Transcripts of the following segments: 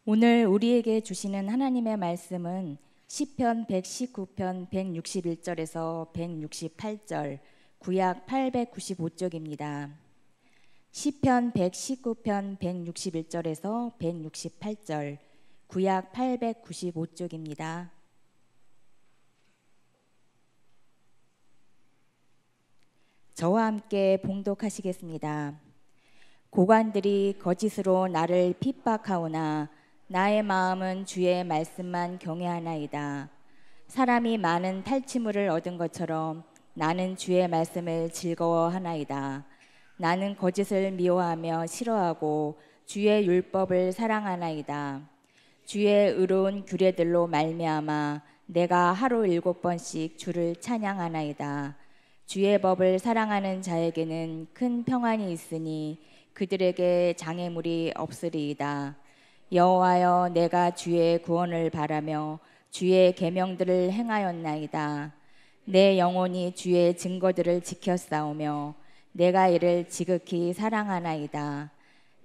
오늘 우리에게 주시는 하나님의 말씀은 시편 119편 161절에서 168절, 구약 895쪽입니다. 시편 119편 161절에서 168절, 구약 895쪽입니다. 저와 함께 봉독하시겠습니다. 고관들이 거짓으로 나를 핍박하오나 나의 마음은 주의 말씀만 경외하나이다. 사람이 많은 탈취물을 얻은 것처럼 나는 주의 말씀을 즐거워하나이다. 나는 거짓을 미워하며 싫어하고 주의 율법을 사랑하나이다. 주의 의로운 규례들로 말미암아 내가 하루 7번씩 주를 찬양하나이다. 주의 법을 사랑하는 자에게는 큰 평안이 있으니 그들에게 장애물이 없으리이다. 여호와여, 내가 주의 구원을 바라며 주의 계명들을 행하였나이다. 내 영혼이 주의 증거들을 지켰사오며 내가 이를 지극히 사랑하나이다.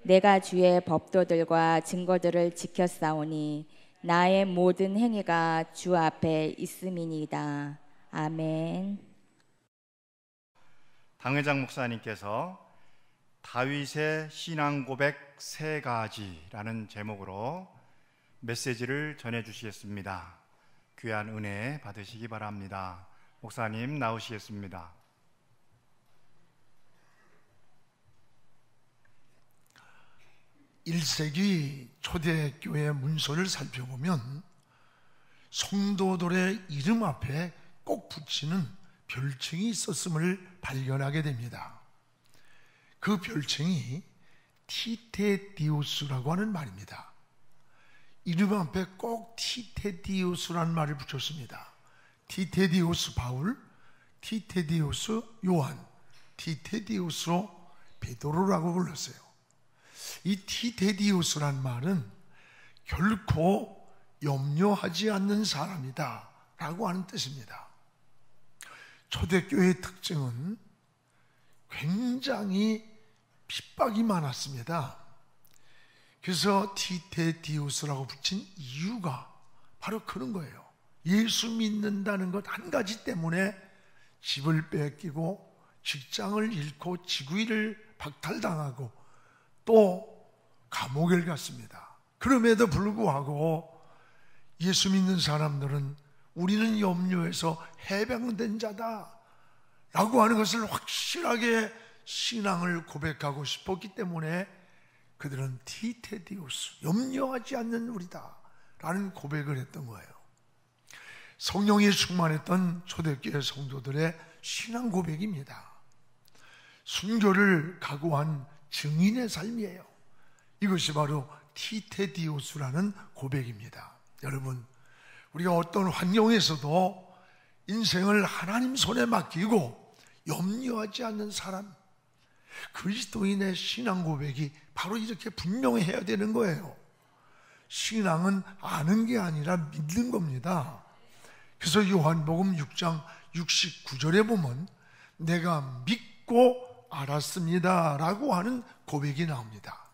내가 주의 법도들과 증거들을 지켰사오니 나의 모든 행위가 주 앞에 있음이니이다. 아멘. 당회장 목사님께서 다윗의 신앙 고백 3가지라는 제목으로 메시지를 전해주시겠습니다. 귀한 은혜 받으시기 바랍니다. 목사님 나오시겠습니다. (1세기) 초대교회 문서를 살펴보면 성도들의 이름 앞에 꼭 붙이는 별칭이 있었음을 발견하게 됩니다. 그 별칭이 티테디우스라고 하는 말입니다. 이름 앞에 꼭 티테디우스라는 말을 붙였습니다. 티테디우스 바울, 티테디우스 요한, 티테디우스로 베드로라고 불렀어요. 이 티테디우스란 말은 결코 염려하지 않는 사람이다 라고 하는 뜻입니다. 초대교회의 특징은 굉장히 핍박이 많았습니다. 그래서 티테디우스라고 붙인 이유가 바로 그런 거예요. 예수 믿는다는 것 한 가지 때문에 집을 뺏기고 직장을 잃고 직위를 박탈당하고 또 감옥에 갔습니다. 그럼에도 불구하고 예수 믿는 사람들은 우리는 염려해서 해방된 자다 라고 하는 것을 확실하게 신앙을 고백하고 싶었기 때문에 그들은 티테디우스, 염려하지 않는 우리다 라는 고백을 했던 거예요. 성령이 충만했던 초대교회 성도들의 신앙 고백입니다. 순교를 각오한 증인의 삶이에요. 이것이 바로 티테디우스라는 고백입니다. 여러분, 우리가 어떤 환경에서도 인생을 하나님 손에 맡기고 염려하지 않는 사람, 그리스도인의 신앙 고백이 바로 이렇게 분명해야 되는 거예요. 신앙은 아는 게 아니라 믿는 겁니다. 그래서 요한복음 6장 69절에 보면 내가 믿고 알았습니다 라고 하는 고백이 나옵니다.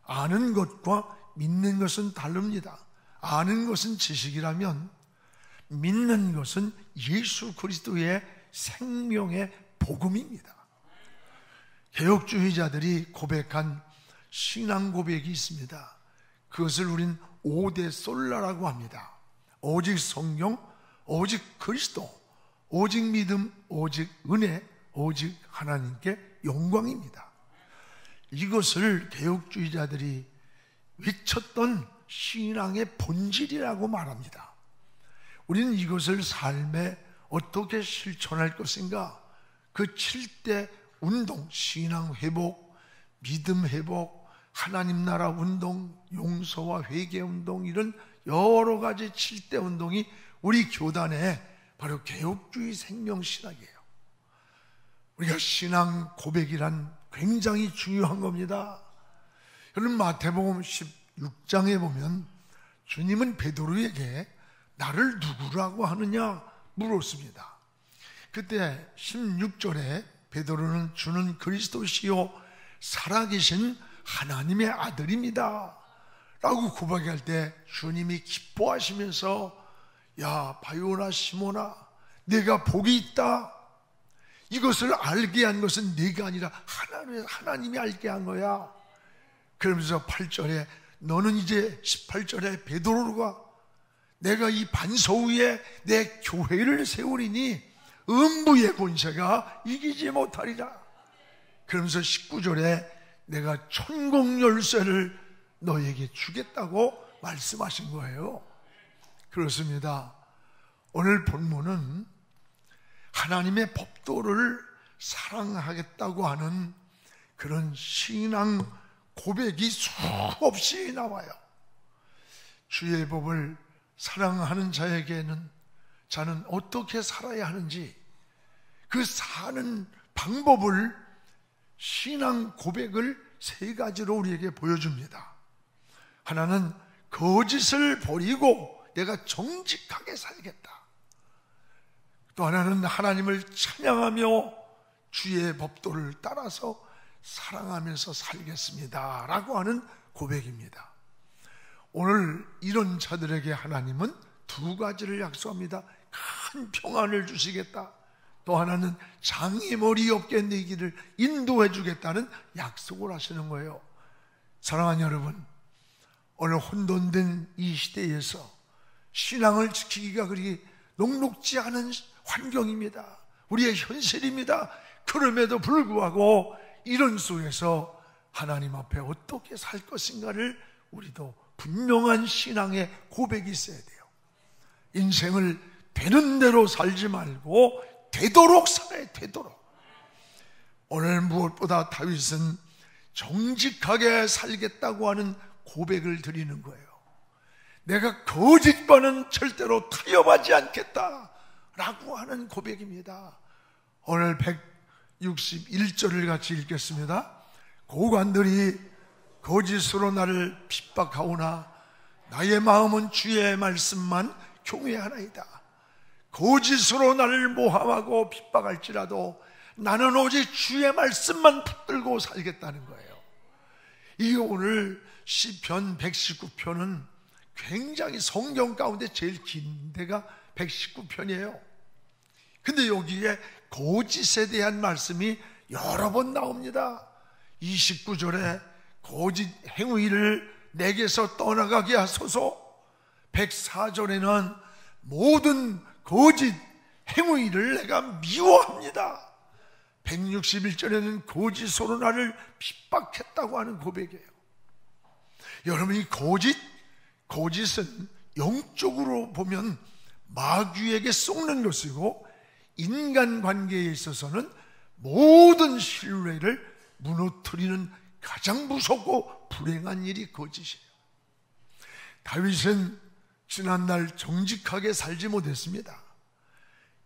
아는 것과 믿는 것은 다릅니다. 아는 것은 지식이라면 믿는 것은 예수 그리스도의 생명의 복음입니다. 개혁주의자들이 고백한 신앙 고백이 있습니다. 그것을 우린 5대 솔라라고 합니다. 오직 성령, 오직 그리스도, 오직 믿음, 오직 은혜, 오직 하나님께 영광입니다. 이것을 개혁주의자들이 외쳤던 신앙의 본질이라고 말합니다. 우리는 이것을 삶에 어떻게 실천할 것인가? 그 7대 운동, 신앙 회복, 믿음 회복, 하나님 나라 운동, 용서와 회개 운동, 이런 여러 가지 7대 운동이 우리 교단의 바로 개혁주의 생명신학이에요. 우리가 신앙 고백이란 굉장히 중요한 겁니다. 여러분, 마태복음 16장에 보면 주님은 베드로에게 나를 누구라고 하느냐 물었습니다. 그때 16절에 베드로는 주는 그리스도시요 살아계신 하나님의 아들입니다 라고 고백할 때 주님이 기뻐하시면서 야 바요나 시몬아 내가 복이 있다. 이것을 알게 한 것은 네가 아니라 하나님이 알게 한 거야. 그러면서 8절에 너는 이제 18절에 베드로가 내가 이 반석 위에 내 교회를 세우리니 음부의 권세가 이기지 못하리라. 그러면서 19절에 내가 천국 열쇠를 너에게 주겠다고 말씀하신 거예요. 그렇습니다. 오늘 본문은 하나님의 법도를 사랑하겠다고 하는 그런 신앙 고백이 수없이 나와요. 주의 법을 사랑하는 자에게는 자는 어떻게 살아야 하는지 그 사는 방법을 신앙 고백을 세 가지로 우리에게 보여줍니다. 하나는 거짓을 버리고 내가 정직하게 살겠다. 또 하나는 하나님을 찬양하며 주의 법도를 따라서 사랑하면서 살겠습니다 라고 하는 고백입니다. 오늘 이런 자들에게 하나님은 두 가지를 약속합니다. 큰 평안을 주시겠다. 또 하나는 장애물이 없게 내 길을 인도해 주겠다는 약속을 하시는 거예요. 사랑하는 여러분, 오늘 혼돈된 이 시대에서 신앙을 지키기가 그리 녹록지 않은 환경입니다. 우리의 현실입니다. 그럼에도 불구하고 이런 속에서 하나님 앞에 어떻게 살 것인가를 우리도 분명한 신앙의 고백이 있어야 돼요. 인생을 되는 대로 살지 말고 되도록 살아야 되도록. 오늘 무엇보다 다윗은 정직하게 살겠다고 하는 고백을 드리는 거예요. 내가 거짓과는 절대로 타협하지 않겠다 라고 하는 고백입니다. 오늘 161절을 같이 읽겠습니다. 고관들이 거짓으로 나를 핍박하오나 나의 마음은 주의 말씀만 경외하나이다. 거짓으로 나를 모함하고 핍박할지라도 나는 오직 주의 말씀만 붙들고 살겠다는 거예요. 이 오늘 시편 119편은 굉장히 성경 가운데 제일 긴 데가 119편이에요. 근데 여기에 거짓에 대한 말씀이 여러 번 나옵니다. 29절에 거짓 행위를 내게서 떠나가게 하소서. 104절에는 모든 거짓 행위를 내가 미워합니다. 161절에는 거짓으로 나를 핍박했다고 하는 고백이에요. 여러분, 이 거짓은 영적으로 보면 마귀에게 속는 것이고 인간관계에 있어서는 모든 신뢰를 무너뜨리는 가장 무섭고 불행한 일이 거짓이에요. 다윗은 지난날 정직하게 살지 못했습니다.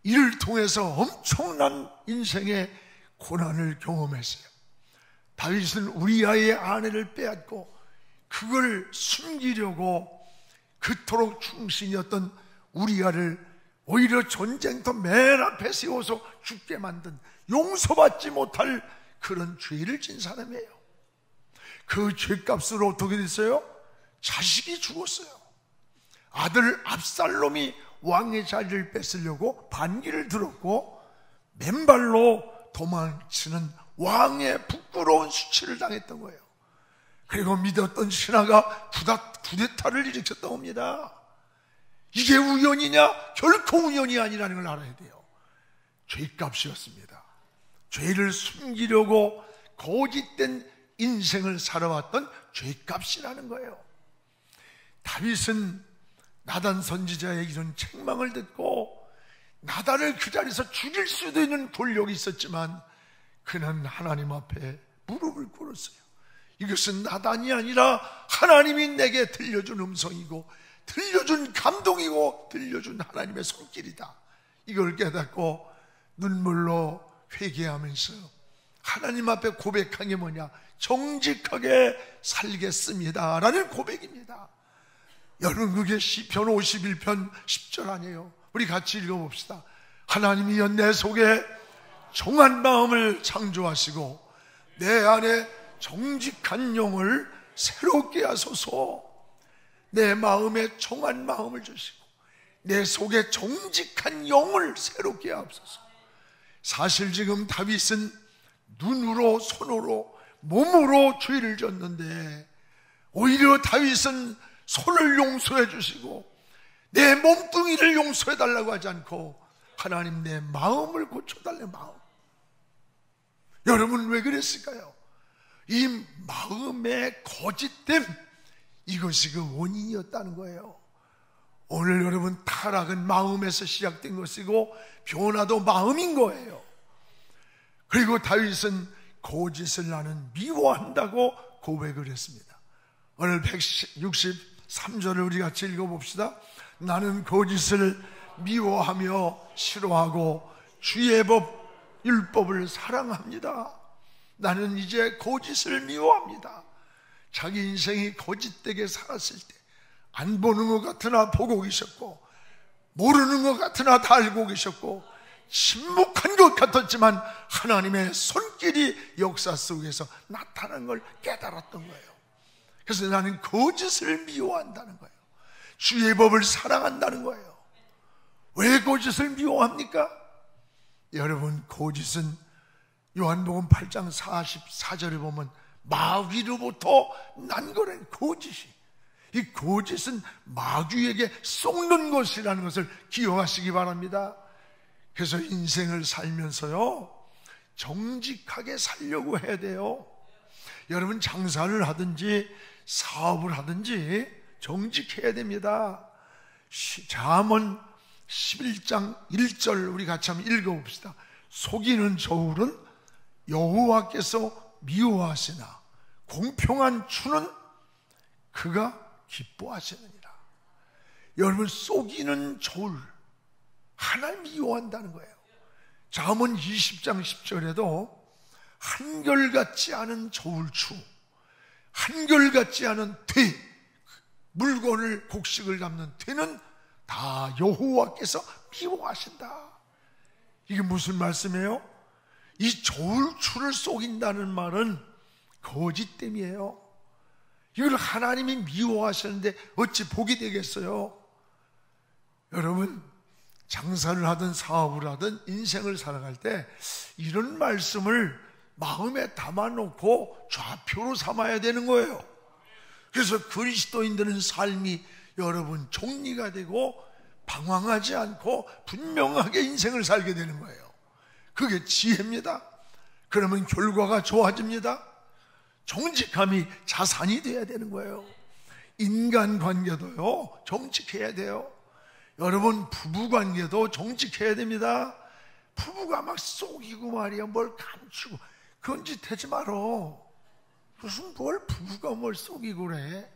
이를 통해서 엄청난 인생의 고난을 경험했어요. 다윗은 우리아의 아내를 빼앗고 그걸 숨기려고 그토록 충신이었던 우리아를 오히려 전쟁터 맨 앞에 세워서 죽게 만든 용서받지 못할 그런 죄를 진 사람이에요. 그 죄값으로 어떻게 됐어요? 자식이 죽었어요. 아들 압살롬이 왕의 자리를 뺏으려고 반기를 들었고 맨발로 도망치는 왕의 부끄러운 수치를 당했던 거예요. 그리고 믿었던 신하가 쿠데타를 일으켰던 겁니다. 이게 우연이냐? 결코 우연이 아니라는 걸 알아야 돼요. 죄값이었습니다. 죄를 숨기려고 거짓된 인생을 살아왔던 죄값이라는 거예요. 다윗은 나단 선지자의 이런 책망을 듣고 나단을 그 자리에서 죽일 수도 있는 권력이 있었지만 그는 하나님 앞에 무릎을 꿇었어요. 이것은 나단이 아니라 하나님이 내게 들려준 음성이고 들려준 감동이고 들려준 하나님의 손길이다. 이걸 깨닫고 눈물로 회개하면서 하나님 앞에 고백한 게 뭐냐? 정직하게 살겠습니다 라는 고백입니다. 여러분, 그게 시편 51편 10절 아니에요? 우리 같이 읽어봅시다. 하나님이여 내 속에 정한 마음을 창조하시고 내 안에 정직한 영을 새롭게 하소서. 내 마음에 청한 마음을 주시고 내 속에 정직한 영을 새롭게 하옵소서. 사실 지금 다윗은 눈으로 손으로 몸으로 죄를 졌는데 오히려 다윗은 손을 용서해 주시고 내 몸뚱이를 용서해 달라고 하지 않고 하나님 내 마음을 고쳐달래. 마음. 여러분 왜 그랬을까요? 이 마음의 거짓됨, 이것이 그 원인이었다는 거예요. 오늘 여러분 타락은 마음에서 시작된 것이고 변화도 마음인 거예요. 그리고 다윗은 거짓을 나는 미워한다고 고백을 했습니다. 오늘 163절을 우리 같이 읽어봅시다. 나는 거짓을 미워하며 싫어하고 주의 법 율법을 사랑합니다. 나는 이제 거짓을 미워합니다. 자기 인생이 거짓되게 살았을 때 안 보는 것 같으나 보고 계셨고 모르는 것 같으나 다 알고 계셨고 침묵한 것 같았지만 하나님의 손길이 역사 속에서 나타난 걸 깨달았던 거예요. 그래서 나는 거짓을 미워한다는 거예요. 주의 법을 사랑한다는 거예요. 왜 거짓을 미워합니까? 여러분 거짓은 요한복음 8장 44절에 보면 마귀로부터 난 거래. 거짓이, 이 거짓은 마귀에게 속는 것이라는 것을 기억하시기 바랍니다. 그래서 인생을 살면서요 정직하게 살려고 해야 돼요. 여러분 장사를 하든지 사업을 하든지 정직해야 됩니다. 잠언 11장 1절 우리 같이 한번 읽어봅시다. 속이는 저울은 여호와께서 미워하시나 공평한 추는 그가 기뻐하시느니라. 여러분 속이는 저울 하나님 미워한다는 거예요. 잠언 20장 10절에도 한결같지 않은 저울추, 한결같지 않은 퇴, 물건을 곡식을 담는 퇴는 다 여호와께서 미워하신다. 이게 무슨 말씀이에요? 이 저울추를 속인다는 말은 거짓됨이에요. 이걸 하나님이 미워하시는데 어찌 복이 되겠어요? 여러분 장사를 하든 사업을 하든 인생을 살아갈 때 이런 말씀을 마음에 담아놓고 좌표로 삼아야 되는 거예요. 그래서 그리스도인들은 삶이 여러분 정리가 되고 방황하지 않고 분명하게 인생을 살게 되는 거예요. 그게 지혜입니다. 그러면 결과가 좋아집니다. 정직함이 자산이 돼야 되는 거예요. 인간관계도요 정직해야 돼요. 여러분 부부관계도 정직해야 됩니다. 부부가 막 속이고 말이야 뭘 감추고 그런 짓 하지 말어. 무슨 뭘 부부가 뭘 속이고 그래.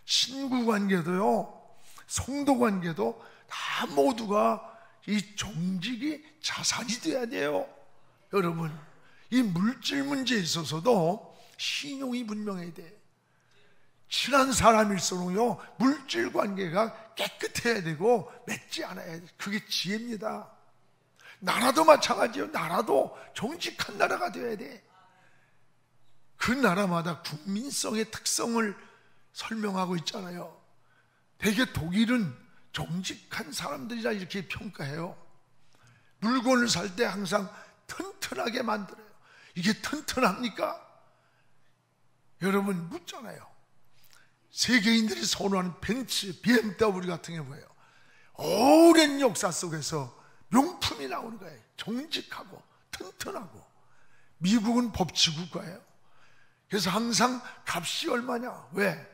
친구관계도요 성도관계도 다 모두가 이 정직이 자산이 돼야 돼요. 여러분 이 물질 문제에 있어서도 신용이 분명해야 돼. 친한 사람일수록요 물질 관계가 깨끗해야 되고 맺지 않아야 돼. 그게 지혜입니다. 나라도 마찬가지예요. 나라도 정직한 나라가 되어야 돼. 그 나라마다 국민성의 특성을 설명하고 있잖아요. 대개 독일은 정직한 사람들이라 이렇게 평가해요. 물건을 살 때 항상 튼튼하게 만들어요. 이게 튼튼합니까? 여러분 묻잖아요. 세계인들이 선호하는 벤츠, BMW 같은 게 뭐예요? 오랜 역사 속에서 명품이 나오는 거예요. 정직하고 튼튼하고. 미국은 법치국가예요. 그래서 항상 값이 얼마냐? 왜?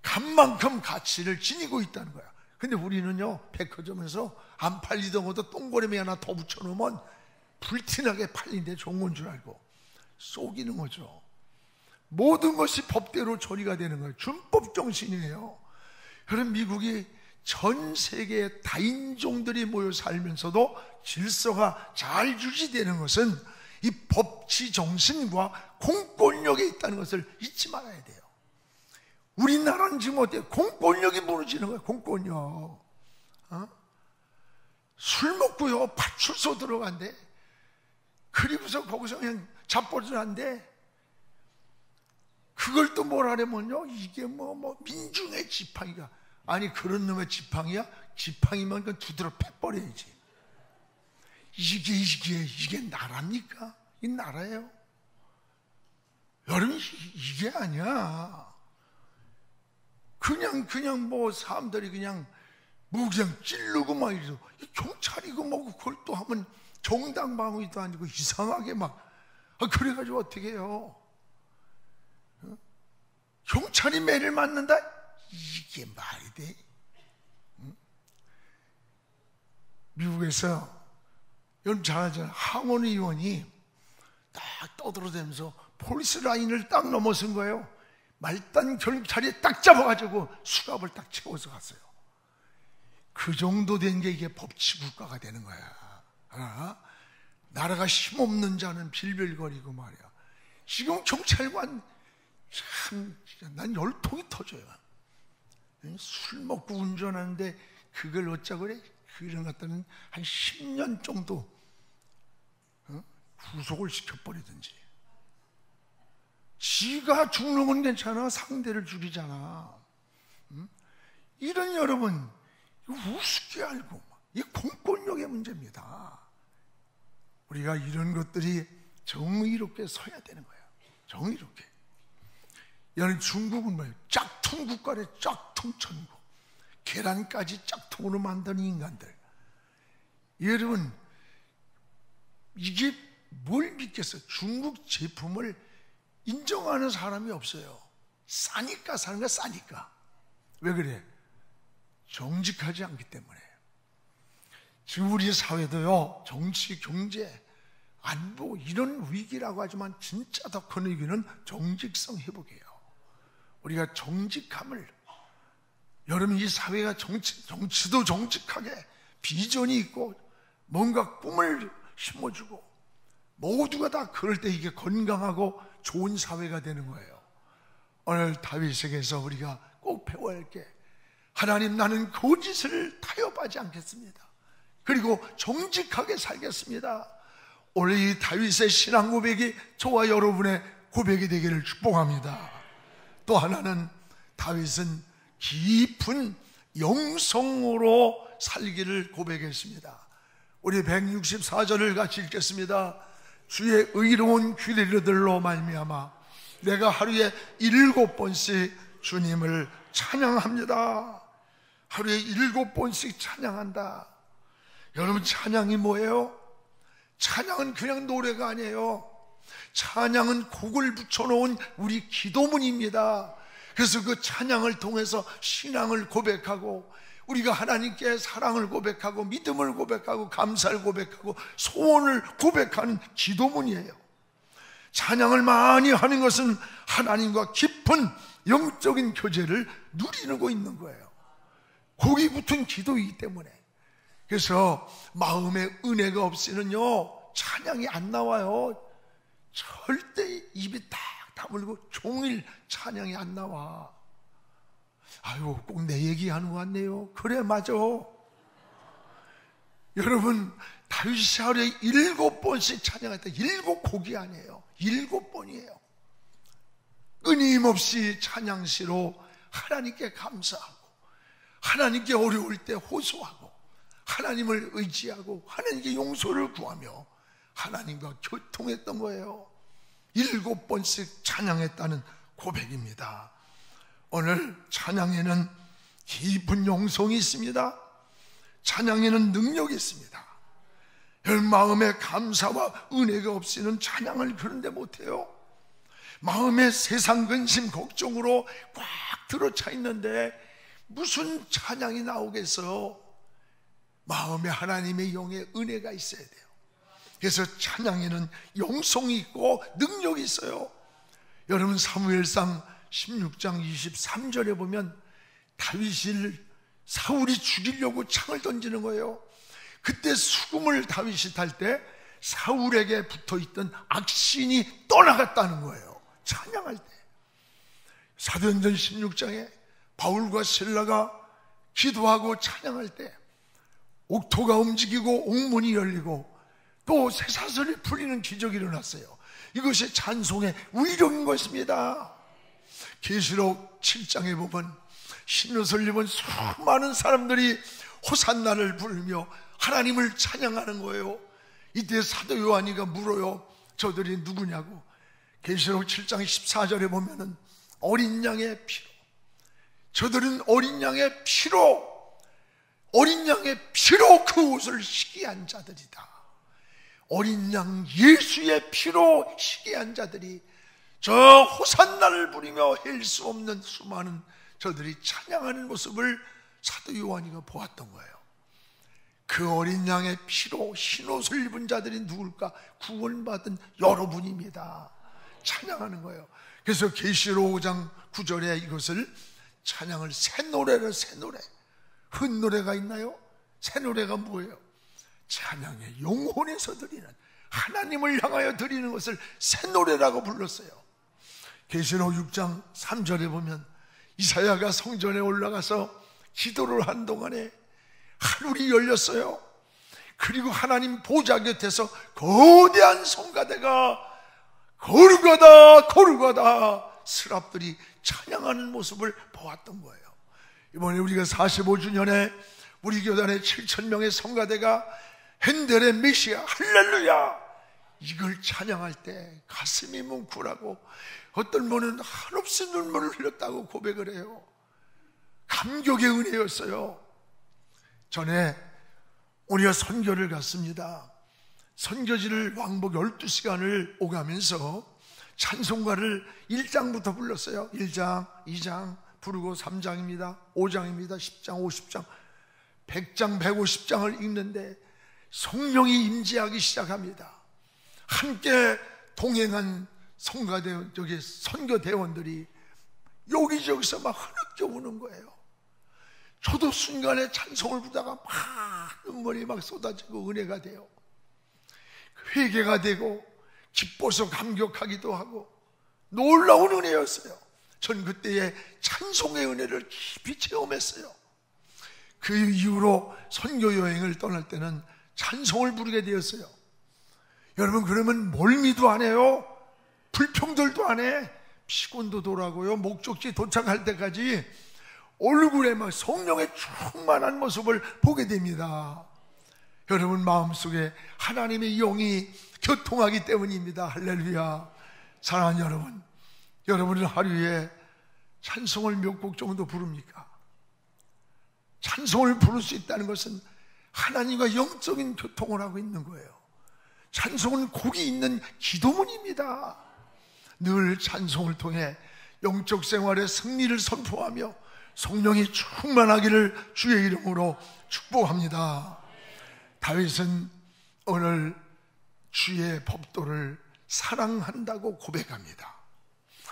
값만큼 가치를 지니고 있다는 거야. 근데 우리는요 백화점에서 안 팔리던 것도 동그라미 하나 더 붙여놓으면 불티나게 팔린데 좋은 건 줄 알고 속이는 거죠. 모든 것이 법대로 처리가 되는 거예요. 준법 정신이에요. 그런 미국이 전 세계의 다인종들이 모여 살면서도 질서가 잘 유지되는 것은 이 법치 정신과 공권력에 있다는 것을 잊지 말아야 돼요. 우리나라는 지금 어때요? 공권력이 무너지는 거예요. 공권력. 술 먹고요 파출소 들어간대. 그리고서 거기서 그냥 잡버릇한대. 그걸 또 뭐라냐면요, 이게 민중의 지팡이가, 아니 그런 놈의 지팡이야? 지팡이면 그건 두드러 패버려야지. 이게 나라입니까? 이 나라예요? 여러분, 이게 아니야. 그냥 사람들이 그냥 찌르고 막 이래서, 경찰이고 그걸 또 하면 정당방위도 아니고 이상하게 그래가지고 어떻게 해요? 경찰이 매를 맞는다? 이게 말이 돼? 미국에서 여러분 잘 아잖아요. 하원 의원이 딱 떠들어대면서 폴리스 라인을 딱 넘어선 거예요. 말단 경찰이 딱 잡아가지고 수갑을 딱 채워서 갔어요. 그 정도 된 게 이게 법치국가가 되는 거야. 나라가 힘없는 자는 빌빌거리고 말이야. 지금 경찰관 참, 난 열통이 터져요. 술 먹고 운전하는데 그걸 어쩌고 그래? 그런 것들은 한 10년 정도 구속을 시켜버리든지. 지가 죽는 건 괜찮아. 상대를 죽이잖아. 이런 여러분, 우습게 알고, 이게 공권력의 문제입니다. 우리가 이런 것들이 정의롭게 서야 되는 거예요. 정의롭게. 여러분, 중국은 뭐예요? 짝퉁 국가래. 짝퉁 천국. 계란까지 짝퉁으로 만든 인간들. 여러분, 이게 뭘 믿겠어요? 중국 제품을 인정하는 사람이 없어요. 싸니까 사는 거야. 싸니까. 왜 그래? 정직하지 않기 때문에. 지금 우리 사회도요, 정치, 경제, 안보 이런 위기라고 하지만 진짜 더 큰 위기는 정직성 회복이에요. 우리가 정직함을, 여러분, 이 사회가 정치도 정직하게 비전이 있고 뭔가 꿈을 심어주고 모두가 다 그럴 때 이게 건강하고 좋은 사회가 되는 거예요. 오늘 다윗에게서 우리가 꼭 배워야 할 게, 하나님, 나는 거짓을 타협하지 않겠습니다. 그리고 정직하게 살겠습니다. 오늘 이 다윗의 신앙 고백이 저와 여러분의 고백이 되기를 축복합니다. 또 하나는, 다윗은 깊은 영성으로 살기를 고백했습니다. 우리 164절을 같이 읽겠습니다. 주의 의로운 규례들로 말미암아 내가 하루에 7번씩 주님을 찬양합니다. 하루에 7번씩 찬양한다. 여러분, 찬양이 뭐예요? 찬양은 그냥 노래가 아니에요. 찬양은 곡을 붙여놓은 우리 기도문입니다. 그래서 그 찬양을 통해서 신앙을 고백하고, 우리가 하나님께 사랑을 고백하고, 믿음을 고백하고, 감사를 고백하고, 소원을 고백하는 기도문이에요. 찬양을 많이 하는 것은 하나님과 깊은 영적인 교제를 누리고 있는 거예요. 곡이 붙은 기도이기 때문에. 그래서 마음에 은혜가 없이는요, 찬양이 안 나와요. 절대 입이 딱 다물고 종일 찬양이 안 나와. 아유, 꼭 내 얘기하는 것 같네요. 그래, 맞아. 여러분, 다윗이 하루에 7번씩 찬양했다. 7곡이 아니에요. 7번이에요. 끊임없이 찬양시로 하나님께 감사하고, 하나님께 어려울 때 호소하고, 하나님을 의지하고, 하나님께 용서를 구하며 하나님과 교통했던 거예요. 7번씩 찬양했다는 고백입니다. 오늘 찬양에는 깊은 영성이 있습니다. 찬양에는 능력이 있습니다. 여러분, 마음에 감사와 은혜가 없이는 찬양을 그런데 못해요. 마음에 세상 근심 걱정으로 꽉 들어차 있는데 무슨 찬양이 나오겠어요? 마음에 하나님의 영의 은혜가 있어야 돼요. 그래서 찬양에는 영성이 있고 능력이 있어요. 여러분, 사무엘상 16장 23절에 보면 다윗을 사울이 죽이려고 창을 던지는 거예요. 그때 수금을 다윗이 탈 때 사울에게 붙어있던 악신이 떠나갔다는 거예요. 찬양할 때. 사도행전 16장에 바울과 실라가 기도하고 찬양할 때 옥토가 움직이고 옥문이 열리고 또 쇠사슬이 풀리는 기적이 일어났어요. 이것이 찬송의 위력인 것입니다. 계시록 7장에 보면 흰옷을 입은 수많은 사람들이 호산나를 부르며 하나님을 찬양하는 거예요. 이때 사도 요한이가 물어요. 저들이 누구냐고. 계시록 7장 14절에 보면은 어린 양의 피로, 저들은 어린 양의 피로 그 옷을 희귀한 자들이다. 어린 양 예수의 피로 희귀한 자들이 저 호산나를 부리며 헬 수 없는 수많은 저들이 찬양하는 모습을 사도 요한이가 보았던 거예요. 그 어린 양의 피로 흰옷을 입은 자들이 누굴까? 구원받은 여러분입니다. 찬양하는 거예요. 그래서 계시록 5장 9절에 이것을 찬양을 새 노래를, 새 노래. 큰 노래가 있나요? 새 노래가 뭐예요? 찬양의 영혼에서 드리는, 하나님을 향하여 드리는 것을 새 노래라고 불렀어요. 계시록 6장 3절에 보면 이사야가 성전에 올라가서 기도를 한 동안에 하늘이 열렸어요. 그리고 하나님 보좌 곁에서 거대한 성가대가 거룩하다 거룩하다 스랍들이 찬양하는 모습을 보았던 거예요. 이번에 우리가 45주년에 우리 교단의 7,000명의 성가대가 핸델의 메시아 할렐루야 이걸 찬양할 때 가슴이 뭉클하고 어떤 분은 한없이 눈물을 흘렸다고 고백을 해요. 감격의 은혜였어요. 전에 우리가 선교를 갔습니다. 선교지를 왕복 12시간을 오가면서 찬송가를 1장부터 불렀어요. 1장, 2장 부르고 3장입니다. 5장입니다. 10장, 50장, 100장, 150장을 읽는데 성령이 임재하기 시작합니다. 함께 동행한 선교대원들이 여기저기서 막 흐느껴 우는 거예요. 저도 순간에 찬송을 부르다가 막 눈물이 막 쏟아지고 은혜가 돼요. 회개가 되고 기뻐서 감격하기도 하고 놀라운 은혜였어요. 전 그때의 찬송의 은혜를 깊이 체험했어요. 그 이후로 선교 여행을 떠날 때는 찬송을 부르게 되었어요. 여러분, 그러면 멀미도 안 해요. 불평들도 안 해. 피곤도 덜하고요. 목적지 도착할 때까지 얼굴에 막 성령의 충만한 모습을 보게 됩니다. 여러분 마음속에 하나님의 영이 교통하기 때문입니다. 할렐루야. 사랑하는 여러분, 여러분은 하루에 찬송을 몇 곡 정도 부릅니까? 찬송을 부를 수 있다는 것은 하나님과 영적인 교통을 하고 있는 거예요. 찬송은 곡이 있는 기도문입니다. 늘 찬송을 통해 영적 생활의 승리를 선포하며 성령이 충만하기를 주의 이름으로 축복합니다. 다윗은 오늘 주의 법도를 사랑한다고 고백합니다.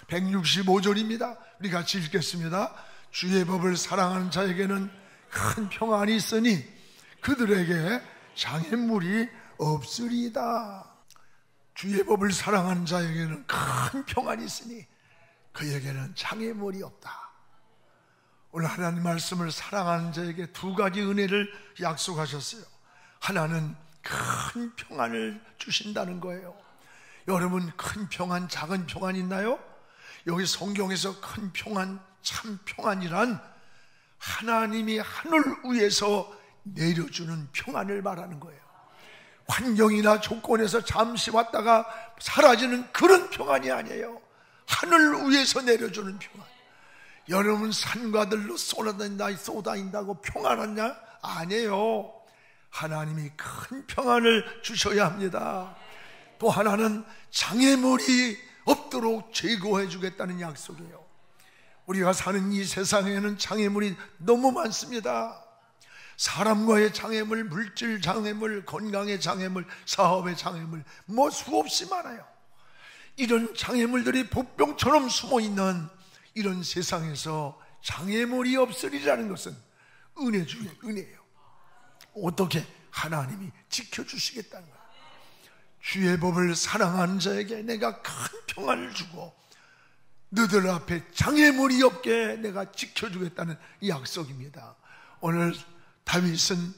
165절입니다. 우리 같이 읽겠습니다. 주의 법을 사랑하는 자에게는 큰 평안이 있으니 그들에게 장애물이 없으리다. 주의 법을 사랑하는 자에게는 큰 평안이 있으니 그에게는 장애물이 없다. 오늘 하나님 말씀을 사랑하는 자에게 두 가지 은혜를 약속하셨어요. 하나는 큰 평안을 주신다는 거예요. 여러분, 큰 평안, 작은 평안 있나요? 여기 성경에서 큰 평안, 참 평안이란 하나님이 하늘 위에서 내려주는 평안을 말하는 거예요. 환경이나 조건에서 잠시 왔다가 사라지는 그런 평안이 아니에요. 하늘 위에서 내려주는 평안. 여러분, 산과들로 쏟아진다고 평안하냐? 아니에요. 하나님이 큰 평안을 주셔야 합니다. 또 하나는 장애물이 없도록 제거해 주겠다는 약속이에요. 우리가 사는 이 세상에는 장애물이 너무 많습니다. 사람과의 장애물, 물질 장애물, 건강의 장애물, 사업의 장애물, 수없이 많아요. 이런 장애물들이 보병처럼 숨어있는 이런 세상에서 장애물이 없으리라는 것은 은혜 중에 은혜예요. 어떻게? 하나님이 지켜주시겠다는 거예요. 주의 법을 사랑하는 자에게 내가 큰 평안을 주고 너들 앞에 장애물이 없게 내가 지켜주겠다는 약속입니다. 오늘 다윗은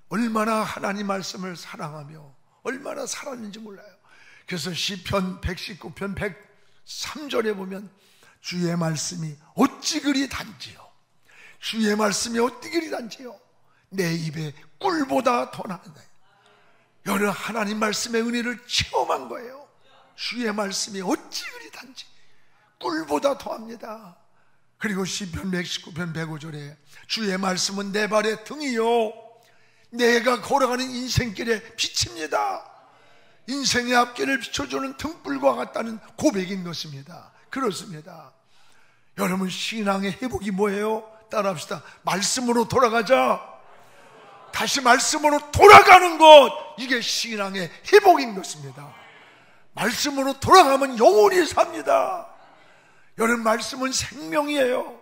얼마나 하나님 말씀을 사랑하며 얼마나 살았는지 몰라요. 그래서 시편 119편 103절에 보면 주의 말씀이 어찌 그리 단지요. 주의 말씀이 어찌 그리 단지요. 내 입에 꿀보다 더 나은다. 여러 하나님 말씀의 은혜를 체험한 거예요. 주의 말씀이 어찌 그리 단지, 꿀보다 더합니다. 그리고 시편 119편 105절에 주의 말씀은 내 발의 등이요 내가 걸어가는 인생길에 빛입니다. 인생의 앞길을 비춰주는 등불과 같다는 고백인 것입니다. 그렇습니다. 여러분, 신앙의 회복이 뭐예요? 따라합시다. 말씀으로 돌아가자. 다시 말씀으로 돌아가는 것, 이게 신앙의 회복인 것입니다. 말씀으로 돌아가면 영원히 삽니다. 여러분, 말씀은 생명이에요.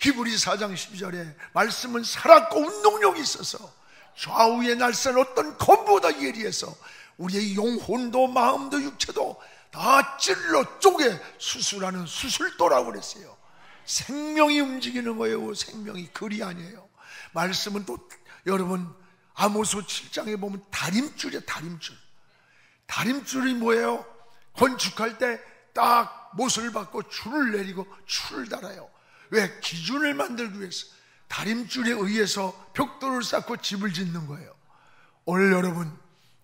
히브리 4장 12절에 말씀은 살았고 운동력이 있어서 좌우의 날선 어떤 검보다 예리해서 우리의 영혼도 마음도 육체도 다 찔러 쪼개 수술하는 수술도라고 그랬어요. 생명이 움직이는 거예요. 생명이 글이 아니에요. 말씀은 또 여러분 아모스 7장에 보면 다림줄이에요. 다림줄. 다림줄이 뭐예요? 건축할 때 딱 못을 박고 줄을 내리고 줄을 달아요. 왜? 기준을 만들기 위해서. 다림줄에 의해서 벽돌을 쌓고 집을 짓는 거예요. 오늘 여러분,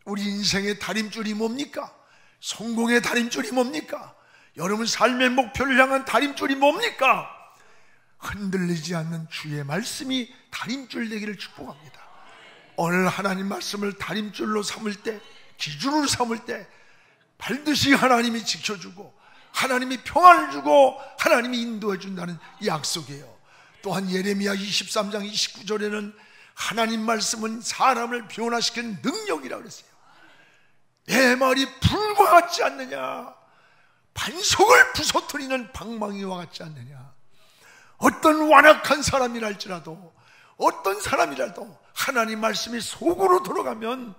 우리 인생의 다림줄이 뭡니까? 성공의 다림줄이 뭡니까? 여러분 삶의 목표를 향한 다림줄이 뭡니까? 흔들리지 않는 주의 말씀이 다림줄 되기를 축복합니다. 오늘 하나님 말씀을 다림줄로 삼을 때, 기준으로 삼을 때 반드시 하나님이 지켜주고 하나님이 평안을 주고 하나님이 인도해 준다는 약속이에요. 또한 예레미야 23장 29절에는 하나님 말씀은 사람을 변화시키는 능력이라고 그랬어요. 내 말이 불과 같지 않느냐? 반석을 부서뜨리는 방망이와 같지 않느냐? 어떤 완악한 사람이랄지라도, 어떤 사람이라도 하나님 말씀이 속으로 들어가면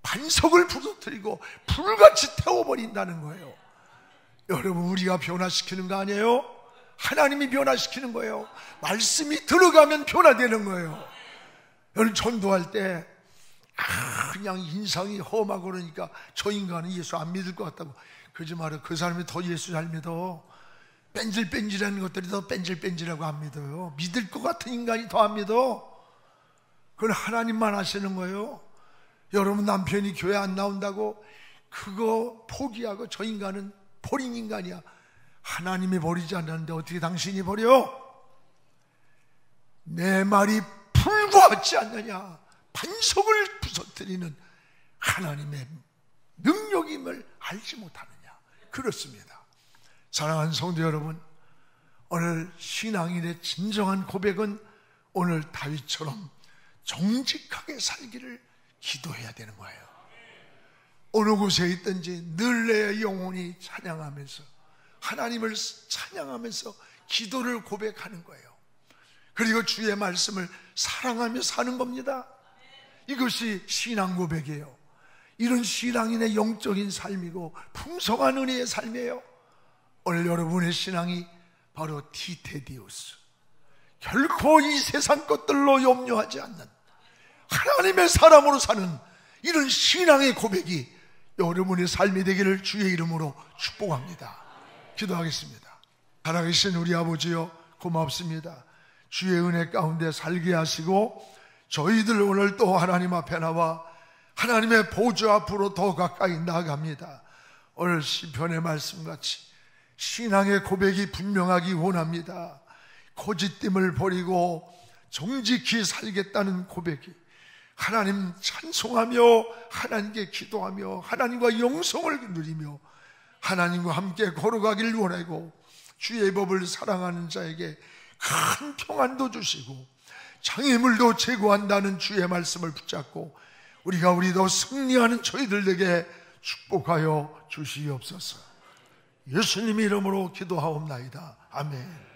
반석을 부서뜨리고 불같이 태워버린다는 거예요. 여러분, 우리가 변화시키는 거 아니에요? 하나님이 변화시키는 거예요. 말씀이 들어가면 변화되는 거예요. 여러분, 전도할 때 그냥 인상이 험하고 그러니까 저 인간은 예수 안 믿을 것 같다고 그러지 말아요. 그 사람이 더 예수 잘 믿어. 뺀질뺀질하는 것들이 더 뺀질뺀질하고 안 믿어요. 믿을 것 같은 인간이 더 안 믿어. 그건 하나님만 하시는 거예요. 여러분, 남편이 교회 안 나온다고 그거 포기하고 저 인간은 버린 인간이야. 하나님이 버리지 않았는데 어떻게 당신이 버려? 내 말이 불과 같지 않느냐? 반석을 부서뜨리는 하나님의 능력임을 알지 못하느냐? 그렇습니다. 사랑하는 성도 여러분, 오늘 신앙인의 진정한 고백은 오늘 다윗처럼 정직하게 살기를 기도해야 되는 거예요. 어느 곳에 있든지 늘 내 영혼이 찬양하면서 하나님을 찬양하면서 기도를 고백하는 거예요. 그리고 주의 말씀을 사랑하며 사는 겁니다. 이것이 신앙 고백이에요. 이런 신앙인의 영적인 삶이고 풍성한 은혜의 삶이에요. 오늘 여러분의 신앙이 바로 티테디우스, 결코 이 세상 것들로 염려하지 않는 하나님의 사람으로 사는 이런 신앙의 고백이 여러분의 삶이 되기를 주의 이름으로 축복합니다. 기도하겠습니다. 살아계신 우리 아버지여, 고맙습니다. 주의 은혜 가운데 살게 하시고 저희들 오늘 또 하나님 앞에 나와 하나님의 보좌 앞으로 더 가까이 나아갑니다. 오늘 시편의 말씀같이 신앙의 고백이 분명하기 원합니다. 거짓됨을 버리고 정직히 살겠다는 고백이, 하나님 찬송하며 하나님께 기도하며 하나님과 영성을 누리며 하나님과 함께 걸어가길 원하고 주의 법을 사랑하는 자에게 큰 평안도 주시고 장애물도 제거한다는 주의 말씀을 붙잡고 우리도 승리하는 저희들에게 축복하여 주시옵소서. 예수님 이름으로 기도하옵나이다. 아멘.